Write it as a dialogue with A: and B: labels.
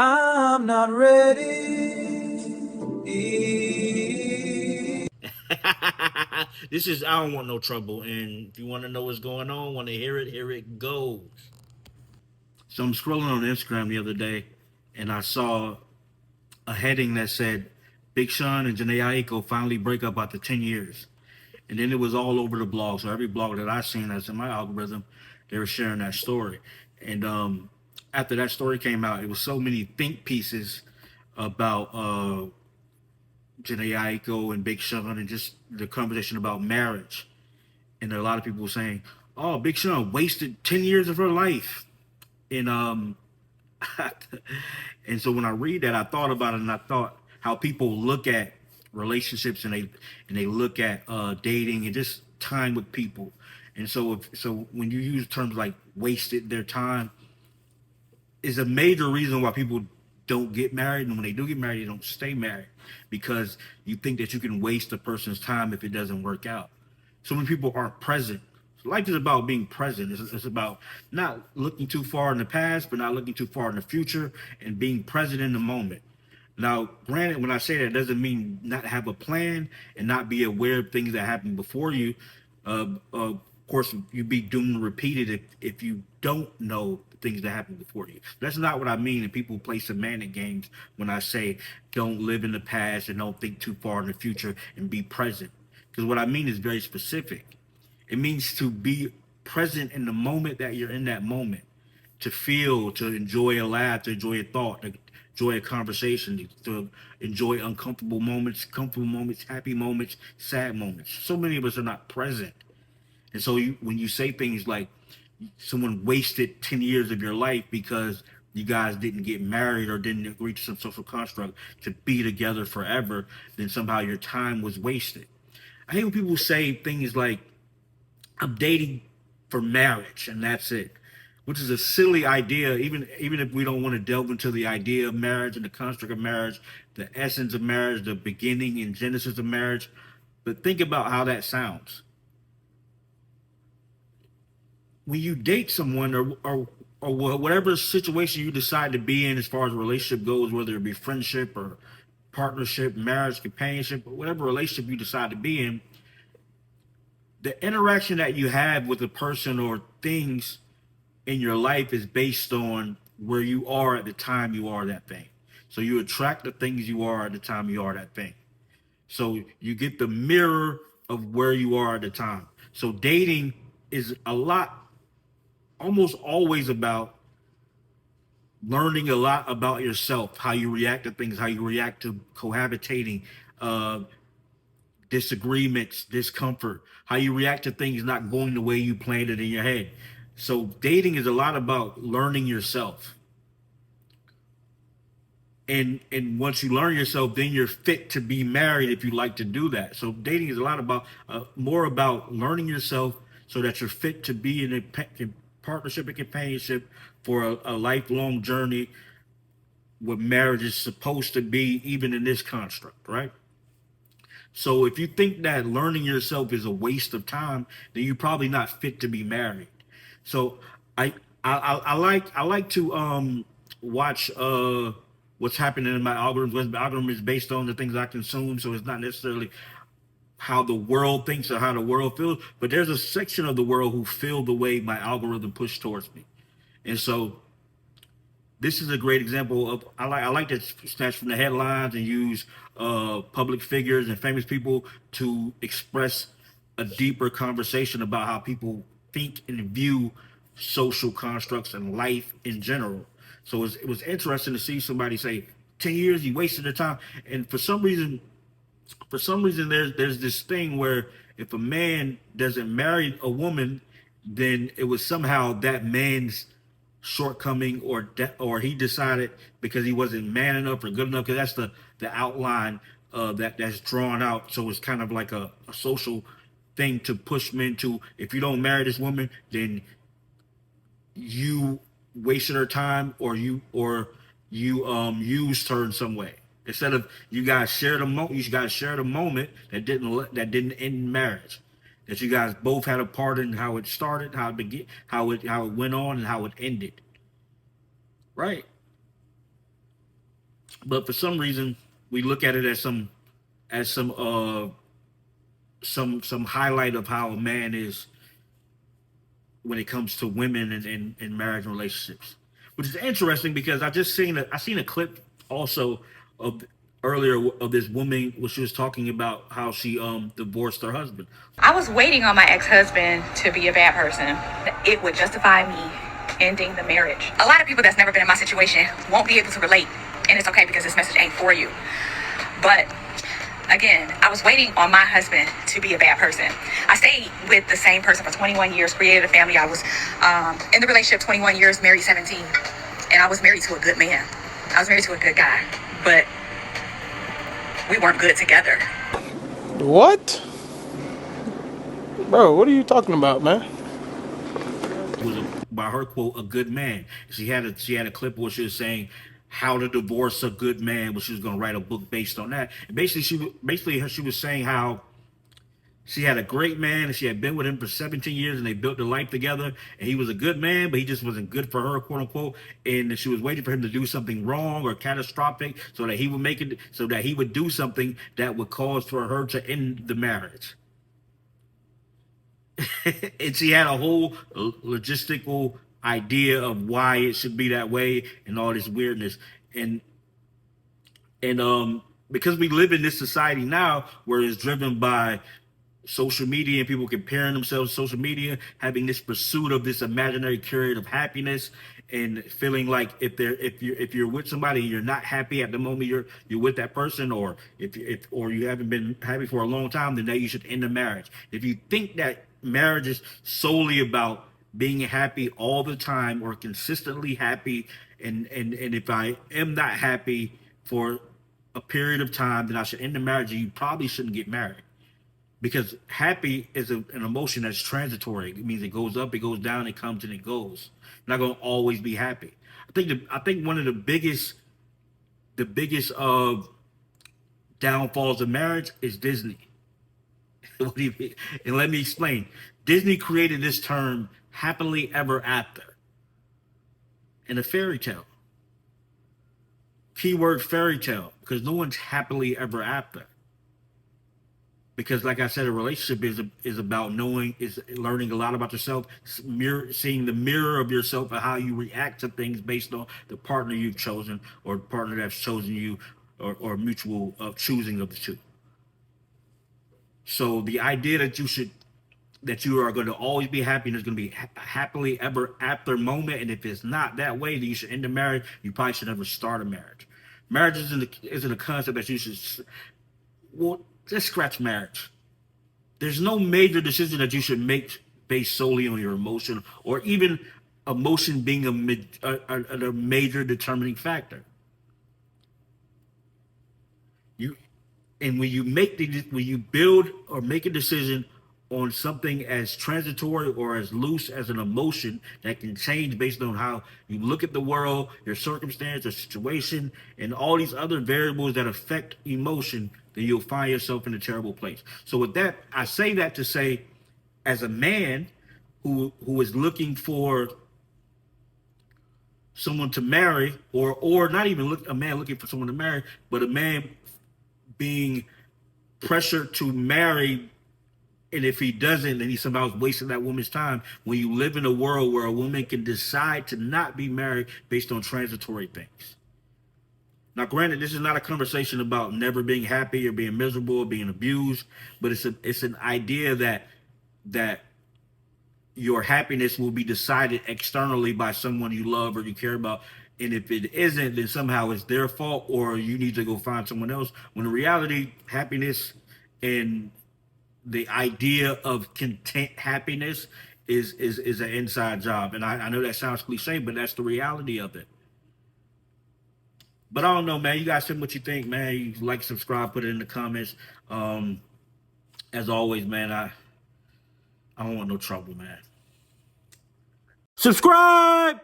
A: I'm not ready.
B: This is I don't want no trouble, and if you want to know what's going on, want to hear it, here it goes. So I'm scrolling on Instagram the other day, and I saw a heading that said, "Big Sean and Jhené Aiko finally break up after 10 years." And then it was all over the blog. So every blog that I seen that's in my algorithm, they were sharing that story. And after that story came out, it was so many think pieces about Jhené Aiko and Big Sean and just the conversation about marriage. And a lot of people were saying, "Oh, Big Sean wasted 10 years of her life." And and so when I read that, I thought about it, and I thought how people look at relationships, and they look at dating and just time with people. And so when you use terms like wasted their time, is a major reason why people don't get married, and when they do get married, they don't stay married because you think that you can waste a person's time if it doesn't work out. So many people aren't present. Life is about being present. It's about not looking too far in the past, but not looking too far in the future, and being present in the moment. Now, granted, when I say that, it doesn't mean not have a plan and not be aware of things that happened before you. Of course, you'd be doomed to repeat it if you don't know things that happened before you. That's not what I mean. And people play semantic games when I say don't live in the past and don't think too far in the future and be present. Because what I mean is very specific. It means to be present in the moment that you're in that moment, to feel, to enjoy a laugh, to enjoy a thought, to enjoy a conversation, to enjoy uncomfortable moments, comfortable moments, happy moments, sad moments. So many of us are not present. And so when you say things like someone wasted 10 years of your life because you guys didn't get married or didn't agree to some social construct to be together forever, then somehow your time was wasted. I hate when people say things like, I'm dating for marriage and that's it, which is a silly idea. Even if we don't want to delve into the idea of marriage and the construct of marriage, the essence of marriage, the beginning and genesis of marriage, but think about how that sounds. When you date someone, or whatever situation you decide to be in as far as a relationship goes, whether it be friendship or partnership, marriage, companionship, or whatever relationship you decide to be in, the interaction that you have with a person or things in your life is based on where you are at the time you are that thing. So you attract the things you are at the time you are that thing. So you get the mirror of where you are at the time. So dating is a lot, almost always about learning a lot about yourself, how you react to things, how you react to cohabitating, uh, disagreements, discomfort, how you react to things not going the way you planned it in your head. So dating is a lot about learning yourself. And once you learn yourself, then you're fit to be married if you like to do that. So dating is a lot about more about learning yourself so that you're fit to be in a partnership and companionship for a lifelong journey. What marriage is supposed to be, even in this construct, right? So if you think that learning yourself is a waste of time, then you're probably not fit to be married. So I I like to watch what's happening in my algorithm. My algorithm is based on the things I consume, so it's not necessarily how the world thinks or how the world feels. But there's a section of the world who feel the way my algorithm pushed towards me, and so this is a great example of I like to snatch from the headlines and use public figures and famous people to express a deeper conversation about how people think and view social constructs and life in general. So it was interesting to see somebody say 10 years he wasted their time, and for some reason there's this thing where if a man doesn't marry a woman, then it was somehow that man's shortcoming, or he decided because he wasn't man enough or good enough, because that's the outline that's drawn out. So it's kind of like a social thing to push men to, if you don't marry this woman, then you wasted her time, or you used her in some way. Instead of you guys shared a moment, you guys shared a moment that didn't end marriage. That you guys both had a part in how it started, how it began, how it went on, and how it ended. Right. But for some reason, we look at it as as some some highlight of how a man is when it comes to women and marriage and relationships, which is interesting because I seen a clip also of earlier of this woman where she was talking about how she divorced her husband.
C: I was waiting on my ex-husband to be a bad person. It would justify me ending the marriage. A lot of people that's never been in my situation won't be able to relate, and it's okay because this message ain't for you. But again, I was waiting on my husband to be a bad person. I stayed with the same person for 21 years, created a family. I was in the relationship 21 years, married 17, and I was married to a good man. I was married to a good guy, but we weren't good together.
D: What? Bro, what are you talking about, man?
B: Was by her quote a good man. She had a clip where she was saying how to divorce a good man, where she was going to write a book based on that. And she was saying how she had a great man and she had been with him for 17 years and they built their life together and he was a good man, but he just wasn't good for her, quote unquote. And she was waiting for him to do something wrong or catastrophic so that he would make it, so that he would do something that would cause for her to end the marriage. And she had a whole logistical idea of why it should be that way and all this weirdness. And because we live in this society now where it's driven by social media and people comparing themselves to social media, having this pursuit of this imaginary period of happiness and feeling like if you're with somebody and you're not happy at the moment you're with that person, or if or you haven't been happy for a long time, then that you should end the marriage. If you think that marriage is solely about being happy all the time or consistently happy, and if I am not happy for a period of time, then I should end the marriage, and you probably shouldn't get married. Because happy is an emotion that's transitory. It means it goes up, it goes down, it comes and it goes. You're not going to always be happy. I think one of the biggest downfalls of marriage is Disney. What do you mean? And let me explain. Disney created this term happily ever after in a fairy tale. Keyword fairy tale, because no one's happily ever after. Because like I said, a relationship is about learning a lot about yourself, seeing the mirror of yourself and how you react to things based on the partner you've chosen or the partner that's chosen you, or mutual choosing of the two. So the idea that you are going to always be happy and there's going to be a happily ever after moment, and if it's not that way, then you should end the marriage. You probably should never start a marriage. Marriage isn't a concept that you should. Well, just scratch marriage. There's no major decision that you should make based solely on your emotion, or even emotion being a major determining factor. You and when you build or make a decision on something as transitory or as loose as an emotion that can change based on how you look at the world, your circumstance, your situation, and all these other variables that affect emotion, then you'll find yourself in a terrible place. So with that, I say that to say, as a man who is looking for someone to marry, or not even a man looking for someone to marry, but a man being pressured to marry, and if he doesn't, then he somehow wasting that woman's time. When you live in a world where a woman can decide to not be married based on transitory things. Now, granted, this is not a conversation about never being happy or being miserable or being abused, but it's an idea that your happiness will be decided externally by someone you love or you care about. And if it isn't, then somehow it's their fault, or you need to go find someone else. When in reality, happiness and the idea of content happiness is an inside job. And I know that sounds cliche, but that's the reality of it. But I don't know, man. You guys tell me what you think, man. You like, subscribe, put it in the comments. As always, man, I don't want no trouble, man. Subscribe!